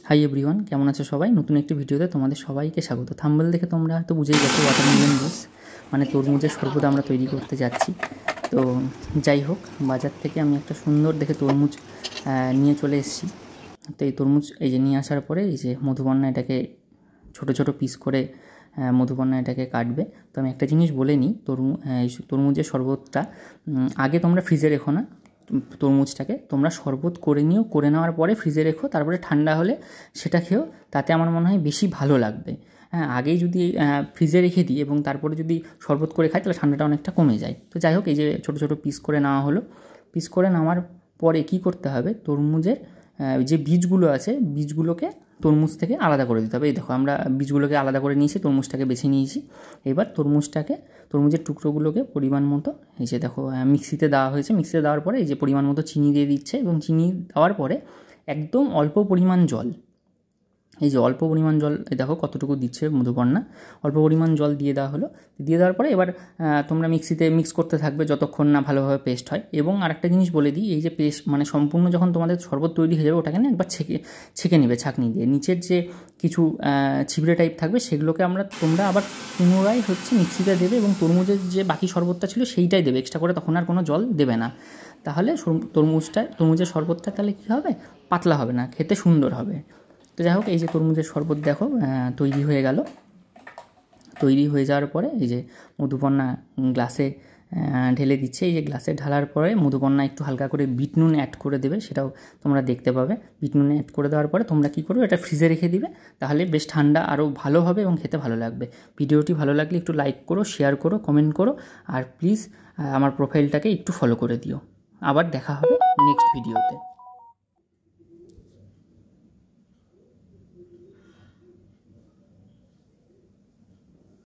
Hi everyone, কেমন আছো সবাই? নতুন একটি ভিডিওতে তোমাদের সবাইকে স্বাগত। থাম্বনেল দেখে তোমরা হয়তো বুঝেই গেছো ওয়াটারমেলন জুস মানে তরমুজের শরবত আমরা তৈরি করতে যাচ্ছি। তো যাই হোক, বাজার থেকে আমি একটা সুন্দর দেখে তরমুজ নিয়ে চলে এসেছি। তো এই তরমুজ এই যে নিয়ে আসার পরে এই যে মধুবর্ণা এটাকে ছোটো ছোটো পিস করে মধুবর্ণা এটাকে কাটবে। তো আমি একটা জিনিস বলে নিই, তরমুজের শরবতটা আগে তোমরা ফ্রিজে রেখো না, তরমুজটাকে তোমরা শরবত করে নিও, করে নেওয়ার পরে ফ্রিজে রেখো, তারপরে ঠান্ডা হলে সেটা খেও, তাতে আমার মনে হয় বেশি ভালো লাগবে। হ্যাঁ, আগেই যদি ফ্রিজে রেখে দিই এবং তারপরে যদি শরবত করে খাই তাহলে ঠান্ডাটা অনেকটা কমে যায়। তো যাই হোক, এই যে ছোটো ছোটো পিস করে নেওয়া হলো। পিস করে নেওয়ার পরে কী করতে হবে, তরমুজের যে বীজগুলো আছে বীজগুলোকে তরমুজ থেকে আলাদা করে দিতে হবে। এই দেখো, আমরা বীজগুলোকে আলাদা করে নিয়েছি, তরমুজটাকে বেছে নিয়েছি। এবার তরমুজের টুকরোগুলোকে পরিমাণ মতো এই যে দেখো মিক্সিতে দেওয়া হয়েছে। মিক্সিতে দেওয়ার পরে এই যে পরিমাণ মতো চিনি দিয়ে দিচ্ছে, এবং চিনি দেওয়ার পরে একদম অল্প পরিমাণ জল, এই যে অল্প পরিমাণ জল দেখো কতটুকু দিচ্ছে মধুবর্ণা, অল্প পরিমাণ জল দিয়ে দেওয়া হলো। দিয়ে দেওয়ার পরে এবার তোমরা মিক্সিতে মিক্স করতে থাকবে যতক্ষণ না ভালোভাবে পেস্ট হয়। এবং আরেকটা জিনিস বলে দিই, এই যে পেস্ট মানে সম্পূর্ণ যখন তোমাদের শরবত তৈরি হয়ে যাবে, ওটাকে না একবার ছেঁকে নেবে ছাঁকনি দিয়ে। নিচের যে কিছু ছিবড়ে টাইপ থাকবে সেগুলোকে তোমরা আবার পুনরায় মিক্সিতে দেবে, এবং তরমুজের যে বাকি শরবতটা ছিল সেইটাই দেবে এক্সট্রা করে, তখন আর কোনো জল দেবে না। তাহলে তরমুজের শরবতটা তাহলে কী হবে, পাতলা হবে না, খেতে সুন্দর হবে। তো যাই হোক, এই যে তরমুজের শরবত দেখো তৈরি হয়ে গেল। তৈরি হয়ে যাওয়ার পরে এই যে মধুবর্ণা গ্লাসে ঢেলে দিচ্ছে। এই যে গ্লাসে ঢালার পরে মধুবর্ণা একটু হালকা করে বিট নুন অ্যাড করে দেবে, সেটাও তোমরা দেখতে পাবে। বিট নুন অ্যাড করে দেওয়ার পরে তোমরা কী করবে, এটা ফ্রিজে রেখে দিবে, তাহলে বেশ ঠান্ডা আরও ভালো হবে এবং খেতে ভালো লাগবে। ভিডিওটি ভালো লাগলে একটু লাইক করো, শেয়ার করো, কমেন্ট করো, আর প্লিজ আমার প্রোফাইলটাকে একটু ফলো করে দিও। আবার দেখা হবে নেক্সট ভিডিওতে।